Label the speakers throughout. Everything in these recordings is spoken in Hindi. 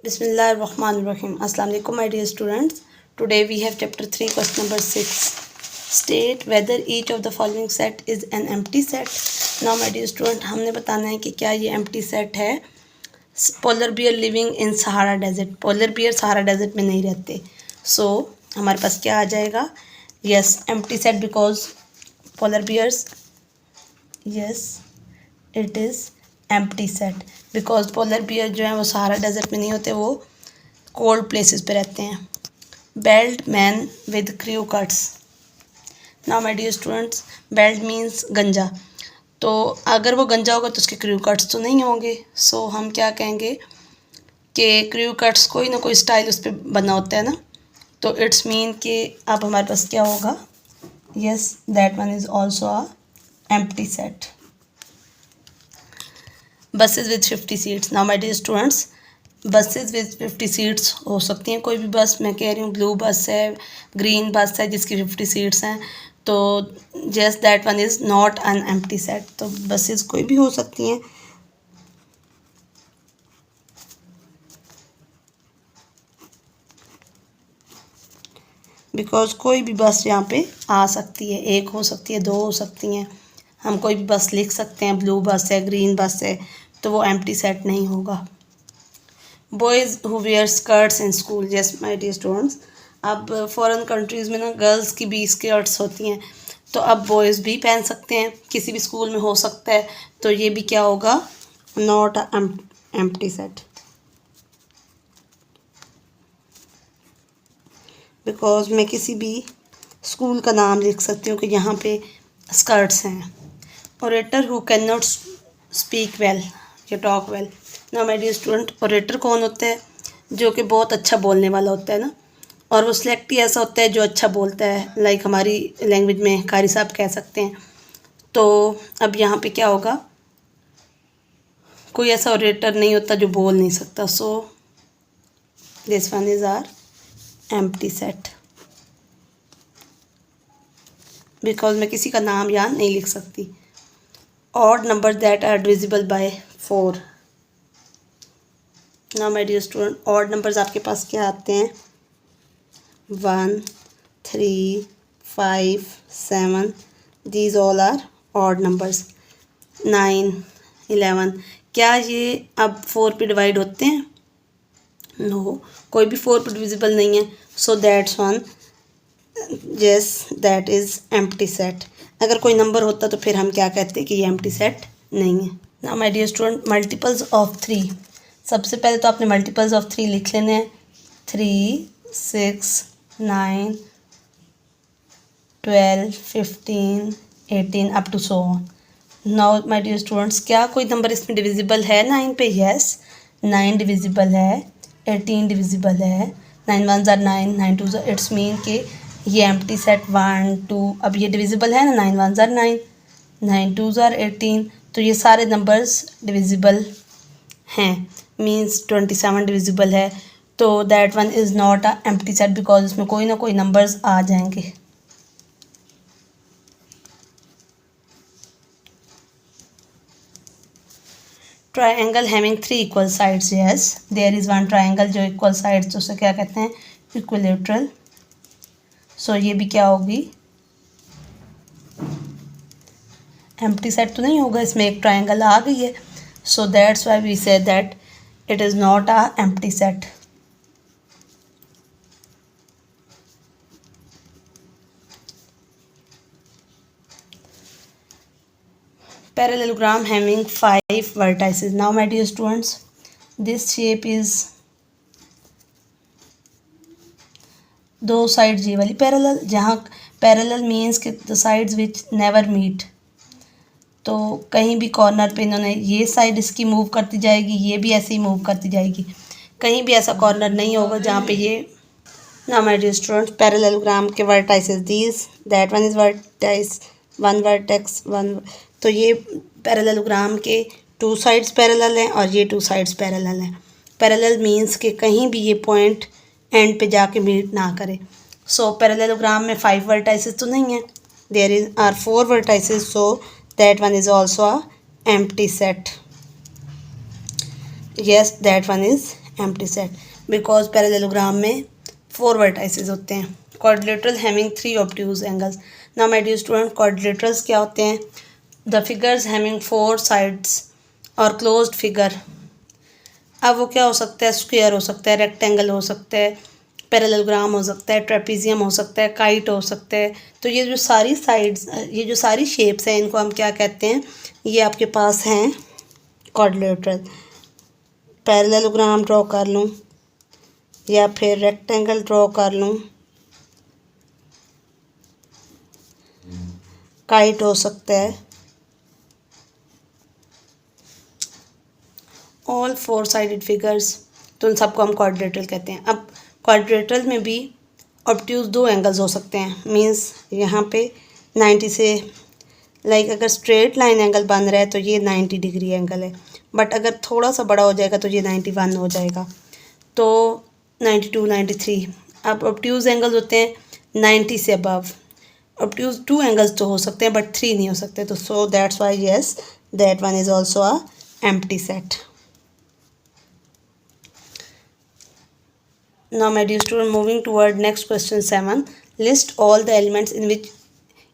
Speaker 1: Bismillahirrahmanirrahim. Assalamu alaikum my dear students. Today we have chapter 3 question number 6. State whether each of the following set is an empty set. Now my dear student हमने बताना है कि क्या ये empty set है. Polar bear living in Sahara desert. Polar bear Sahara desert में नहीं रहते. So हमारे पास क्या आ जाएगा? Yes, empty set because polar bears. Yes, it is empty set because polar bear जो है वो सहारा डेजर्ट में नहीं होते, वो कोल्ड प्लेसेस पे रहते हैं. Bald man with crew cuts. Now my dear students, bald means गंजा. तो अगर वो गंजा होगा तो उसके क्रू कट्स तो नहीं होंगे. सो हम क्या कहेंगे कि क्रू कट्स कोई ना कोई स्टाइल उस पर बना होता है ना, तो इट्स मीन कि अब हमारे पास क्या होगा. Yes, that one is also a empty set. Buses with 50 seats. Now my dear students, buses with 50 seats हो सकती हैं कोई भी बस. मैं कह रही हूँ ब्लू बस है, ग्रीन बस है जिसकी 50 सीट्स हैं, तो just that one is not an empty set. तो बसेज कोई भी हो सकती हैं. बिकॉज कोई भी बस यहाँ पे आ सकती है, एक हो सकती है, दो हो सकती हैं. हम कोई भी बस लिख सकते हैं, ब्लू बस है, ग्रीन बस है, तो वो एम्प्टी सेट नहीं होगा. Boys who wear skirts in school. Yes my dear students, अब फॉरेन कंट्रीज़ में ना गर्ल्स की भी स्कर्ट्स होती हैं, तो अब बॉयज़ भी पहन सकते हैं, किसी भी स्कूल में हो सकता है. तो ये भी क्या होगा, नॉट एम्प्टी सेट. बिकॉज मैं किसी भी स्कूल का नाम लिख सकती हूँ कि यहाँ पे स्कर्ट्स हैं. Orator who can not speak well या टॉक वेल. ना माय डियर स्टूडेंट, ओरेटर कौन होता है, जो कि बहुत अच्छा बोलने वाला होता है ना, और वो सिलेक्ट ही ऐसा होता है जो अच्छा बोलता है. लाइक हमारी लैंग्वेज में कारी साहब कह सकते हैं. तो अब यहाँ पे क्या होगा, कोई ऐसा ओरेटर नहीं होता जो बोल नहीं सकता. So this one is are empty set. Because मैं किसी का नाम यहाँ नहीं लिख सकती. Odd number that are divisible by 4. Now my dear student, odd numbers आपके पास क्या आते हैं, 1, 3, 5, 7. These all are odd numbers. 9, 11. क्या ये अब 4 पे डिवाइड होते हैं? नो, कोई भी 4 पे डिविजिबल नहीं है. So that's one, yes that is empty set. अगर कोई नंबर होता तो फिर हम क्या कहते कि ये एम्प्टी सेट नहीं है. ना my dear student, multiples of 3. सबसे पहले तो आपने मल्टीपल्स ऑफ 3 लिख लेने हैं. 3, 6, 9, 12, 15, 18 up to so on. Now my dear students, क्या कोई नंबर इसमें डिविजिबल है 9 पे? यस, 9 डिविजिबल है, 18 डिविजिबल है. 9 1 ज़ार 9, 9 2 ज़ार. इट्स मीन कि ये एम्प्टी सेट 1, 2, अब ये डिविजिबल है ना. 9 1 ज़ार 9, 9 2 ज़ार 18. तो ये सारे नंबर्स डिविजिबल हैं. मीन्स 27 डिविजिबल है. तो that one is not a empty set because इसमें कोई ना कोई नंबर्स आ जाएंगे. Triangle having 3 equal sides. Yes, there is one triangle जो इक्वल साइड्स, तो उसे क्या कहते हैं, इक्विलेटरल. सो ये भी क्या होगी, एम्प्टी सेट तो नहीं होगा, इसमें एक ट्राइंगल आ गई है. So that's why we say that it is not a empty set. Parallelogram having 5 vertices. Now my dear students, this shape is दो साइड ये वाली पैरेलल. जहाँ पैरेलल मीन्स कि the sides which never meet. तो कहीं भी कॉर्नर पे इन्होंने ये साइड इसकी मूव करती जाएगी, ये भी ऐसे ही मूव करती जाएगी. कहीं भी ऐसा कॉर्नर नहीं होगा जहाँ पे ये. ना माय डियर स्टूडेंट्स, पैरेललोग्राम के vertices these, that one is vertices, one vertex, one. तो ये पैरेललोग्राम के 2 साइड्स पैरेलल हैं और ये 2 साइड्स पैरेलल हैं. पैरेलल मीन्स कि कहीं भी ये पॉइंट एंड पे जाके मीट ना करे. सो पैरेललोग्राम में 5 वर्टाइसेस तो नहीं है, there is are 4 vertices. So that one is also a empty set. Yes, that one is empty set because parallelogram में 4 वर्टाइसेस होते हैं। Quadrilateral having 3 obtuse angles. Now my dear student, quadrilaterals क्या होते हैं? द फिगर्स हैविंग 4 साइड्स और क्लोज्ड फिगर। अब वो क्या हो सकता है? स्क्वायर हो सकता है, रेक्टेंगल हो सकता है, पैरेललोग्राम हो सकता है, ट्रेपीजियम हो सकता है, काइट हो सकता है। तो ये जो सारी साइड्स, ये जो सारी शेप्स हैं, इनको हम क्या कहते हैं? ये आपके पास हैं क्वाड्रिलेटरल। पैरेललोग्राम ड्रॉ कर लूँ या फिर रेक्टेंगल ड्रॉ कर लूँ, काइट हो सकता है, ऑल 4 साइडेड फिगर्स, तो उन सबको हम क्वाड्रिलेटरल कहते हैं। अब क्वाड्रिलेटरल में भी ऑब्ट्यूज 2 एंगल्स हो सकते हैं, मींस यहाँ पे 90 से, लाइक अगर स्ट्रेट लाइन एंगल बन रहा है तो ये 90 डिग्री एंगल है, बट अगर थोड़ा सा बड़ा हो जाएगा तो ये 91 हो जाएगा, तो 92, 93। अब ऑब्ट्यूज एंगल्स होते हैं 90 से अबव। ऑब्ट्यूज 2 एंगल्स तो हो सकते हैं बट 3 नहीं हो सकते, तो सो that's Y yes, that one is also a empty set. Now my dear student, moving toward next question 7. List all the elements in which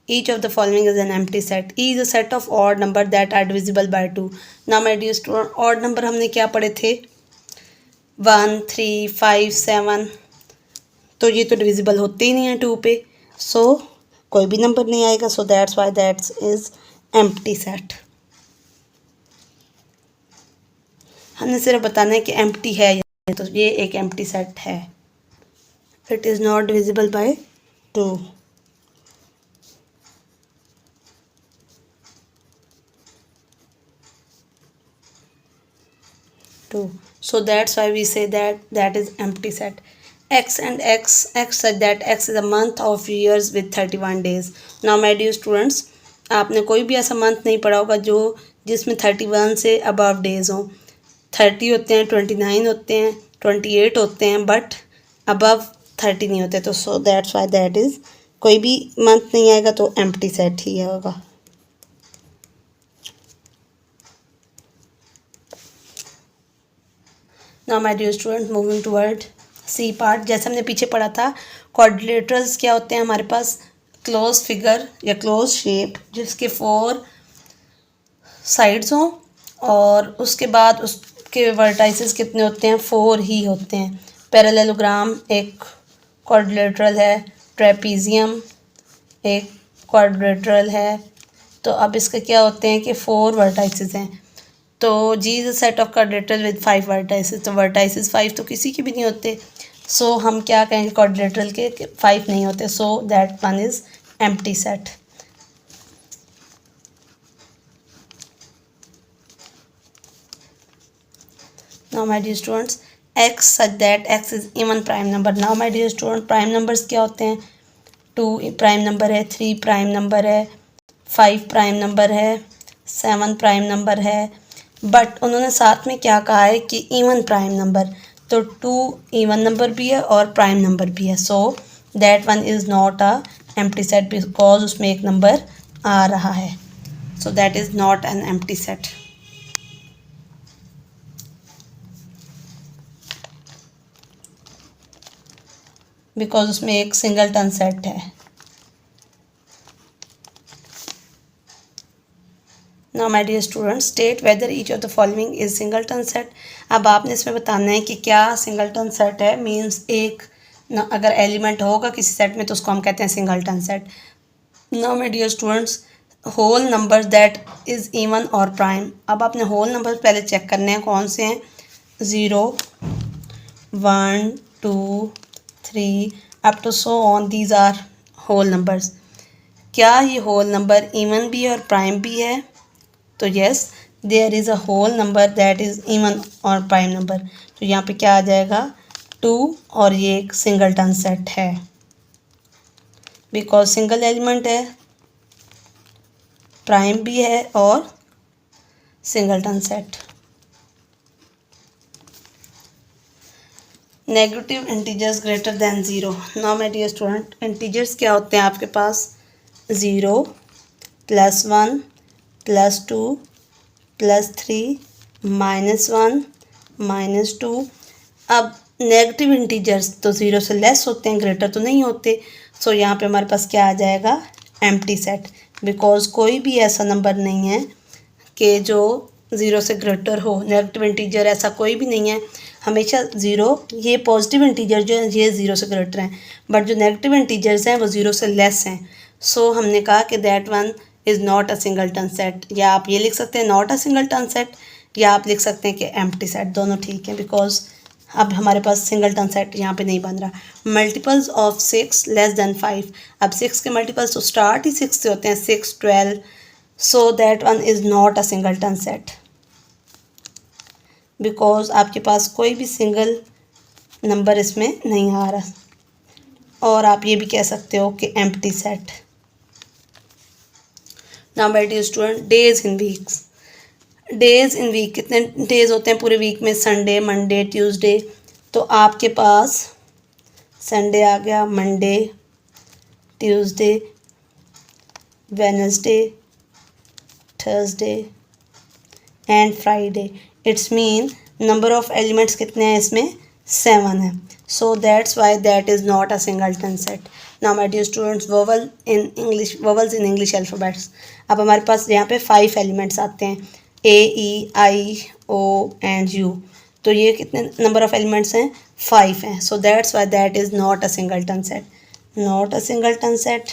Speaker 1: each of the following is an empty set. E is a set of odd number that are divisible by 2. Now my dear student, odd number हमने क्या पढ़े थे? 1, 3, 5, 7। तो ये तो डिविजिबल होते ही नहीं है 2 पे, सो कोई भी नंबर नहीं आएगा, सो that's why that is empty set. हमने सिर्फ बताना है कि एम्प्टी है, तो ये एक एम्प्टी सेट है। It is not divisible by 2। So that's why we say that is empty set. X and X such that X is a month of years with 31 days. Now my dear students, आपने कोई भी ऐसा मंथ नहीं पढ़ा होगा जो जिसमें 31 से अबव डेज हों। 30 होते हैं, 29 होते हैं, 28 होते हैं, बट अबव 30 नहीं होते, तो सो दैट्स वाई दैट इज़, कोई भी मंथ नहीं आएगा तो एम्प्टी सेट ही होगा। Now my dear student, moving toward C part. जैसे हमने पीछे पढ़ा था, क्वाड्रिलेटरल्स क्या होते हैं हमारे पास? क्लोज फिगर या क्लोज शेप जिसके 4 साइड्स हों और उसके बाद उसके वर्टाइसेस कितने होते हैं? 4 ही होते हैं। पैरेललोग्राम एक क्वाड्रिलेटरल है, ट्रेपीजियम एक क्वाड्रिलेटरल है। तो अब इसके क्या होते हैं कि 4 वर्टाइसेस हैं, तो G is a set of quadrilateral with 5 vertices. तो वर्टाइसेस 5 तो किसी के भी नहीं होते, सो हम क्या कहेंगे? क्वाड्रिलेटरल के 5 नहीं होते, so that one is empty set. Now my dear students, X such that X is even prime number. Now my dear student, prime numbers क्या होते हैं? 2 प्राइम नंबर है, 3 प्राइम नंबर है, 5 प्राइम नंबर है, 7 प्राइम नंबर है, बट उन्होंने साथ में क्या कहा है कि इवन प्राइम नंबर, तो 2 इवन नंबर भी है और प्राइम नंबर भी है, so that one is not a empty set because उसमें एक नंबर आ रहा है, so that is not an empty set. Because उसमें एक सिंगलटन सेट है। Now my dear students, state whether each of the following is singleton set. अब आपने इसमें बताना है कि क्या सिंगलटन सेट है, मींस एक अगर एलिमेंट होगा किसी सेट में तो उसको हम कहते हैं singleton set. Now my dear students, whole number that is even और प्राइम। अब आपने होल नंबर पहले चेक करने हैं कौन से हैं? 0, 1, 2, 3 up to so on, these are whole numbers. क्या ये होल नंबर इवन भी है और प्राइम भी है? तो yes, there is a whole number that is even और प्राइम नंबर। तो यहाँ पे क्या आ जाएगा? 2, और ये एक सिंगलटन सेट है बिकॉज सिंगल एलिमेंट है, प्राइम भी है और singleton set. Negative integers greater than 0। Now my dear student, integers क्या होते हैं आपके पास? 0, +1, +2, +3, -1, -2, अब नेगेटिव इंटीजर्स तो 0 से लेस होते हैं, ग्रेटर तो नहीं होते। सो यहाँ पे हमारे पास क्या आ जाएगा, एम्प्टी सेट, बिकॉज कोई भी ऐसा नंबर नहीं है कि जो 0 से ग्रेटर हो। नेगेटिव इंटीजर ऐसा कोई भी नहीं है, हमेशा 0, ये पॉजिटिव इंटीजर जो है ये 0 से ग्रेटर हैं, बट जो नेगेटिव इंटीजर्स हैं वो 0 से लेस हैं। सो हमने कहा कि that one is not a singleton set, या आप ये लिख सकते हैं नॉट अ सिंगलटन सेट, या आप लिख सकते हैं कि एम्प्टी सेट, दोनों ठीक है, बिकॉज अब हमारे पास सिंगलटन सेट यहाँ पे नहीं बन रहा। मल्टीपल्स ऑफ 6 लेस देन 5, अब 6 के मल्टीपल्स तो स्टार्ट ही 6 से होते हैं, 6, 12, सो that one is not a singleton set, because आपके पास कोई भी सिंगल नंबर इसमें नहीं आ रहा। और आप ये भी कह सकते हो कि empty set. Now my dear student, days in weeks. Days in week, कितने डेज होते हैं पूरे वीक में, संडे, मंडे, ट्यूसडे। तो आपके पास संडे आ गया, Monday, Tuesday, Wednesday, Thursday and Friday. It's mean number of elements कितने हैं इसमें, 7 है। So that's why that is not a singleton set. Now my dear students, vowels in English alphabets. अब हमारे पास यहाँ पे 5 एलिमेंट्स आते हैं, ए, ई, आई, ओ एंड यू। तो ये कितने नंबर ऑफ एलिमेंट्स हैं, 5 हैं। So that's why that is not a singleton set, not a singleton set.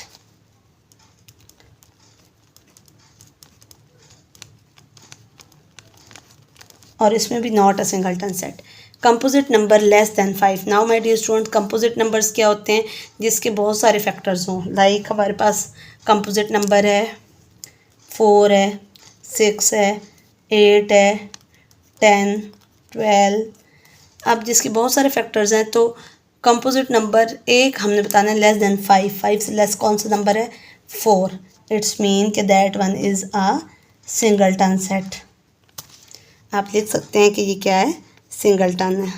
Speaker 1: और इसमें भी not a singleton set. Composite number less than 5। Now my dear student, composite numbers क्या होते हैं, जिसके बहुत सारे फैक्टर्स हों। लाइक हमारे पास कंपोजिट नंबर है 4 है, 6 है, 8 है, 10, 12। अब जिसके बहुत सारे फैक्टर्स हैं, तो कंपोजिट नंबर एक हमने बताना है लेस देन 5। 5 से लेस कौन सा नंबर है, 4। इट्स मीन कि that one is a singleton set. आप लिख सकते हैं कि ये क्या है, सिंगलटन है,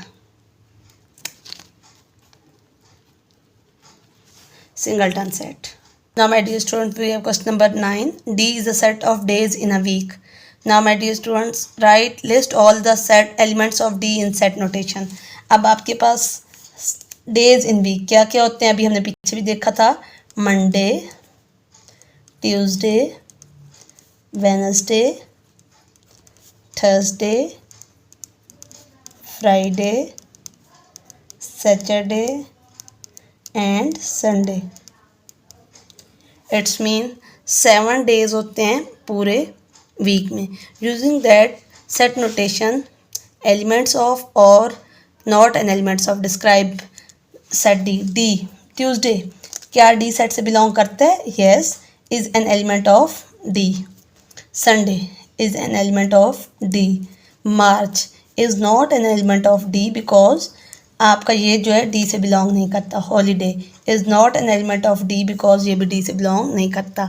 Speaker 1: singleton set. Now my dear students, we have question number 9. D is a set of days in a week. Now my dear students, list all the set elements of D in set notation. अब आपके पास डेज इन वीक क्या क्या होते हैं, अभी हमने पीछे भी देखा था, Monday, Tuesday, Wednesday, Thursday, Friday, Saturday and Sunday. It's mean 7 days होते हैं पूरे वीक में। Using that set notation, elements of और not an elements of describe set D. D Tuesday क्या डी सेट से बिलोंग करता है, yes, is an element of D. Sunday is an element of D. March is not an element of D, because आपका ये जो है डी से बिलोंग नहीं करता। Holiday is not an element of D, because ये भी डी से बिलोंग नहीं करता।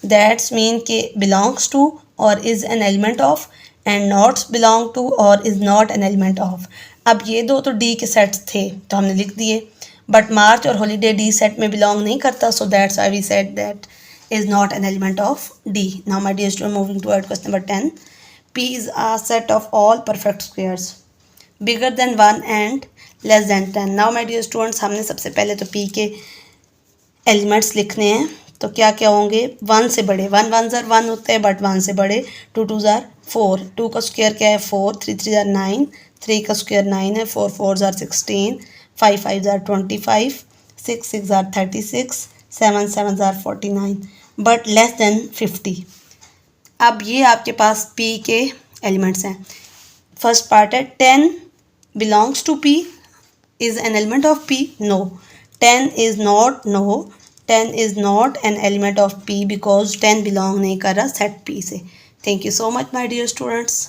Speaker 1: That's mean K belongs to और is an element of, and nots belong to और is not an element of. अब ये दो तो डी के सेट्स थे तो हमने लिख दिए, बट मार्च और हॉलीडे डी सेट में बिलोंग नहीं करता, so that's why we said that is not an element of D. Now my dear student, moving toward question number 10. P is a set of all perfect squares bigger than 1 and less than 10. Now my dear students, हमने सबसे पहले तो P के एलिमेंट्स लिखने हैं, तो क्या क्या होंगे, 1 से बड़े, 1 1 ज़ार 1 होते हैं, बट 1 से बड़े, 2 2 ज़ार 4, 2 का स्क्वायर क्या है 4, 3 3 ज़ार 9, 3 का स्क्वायर 9 है, 4 4 ज़ार 16, 5 5 ज़ार 25, 6 6 ज़ार 36, 7 7 ज़ार 49, बट लेस देन 50। अब ये आपके पास P के एलिमेंट्स हैं। फर्स्ट पार्ट है 10 belongs to P, is an element of P, no. 10 is not, no, 10 is not an element of P, because 10 belong नहीं कर रहा सेट P से। Thank you so much my dear students.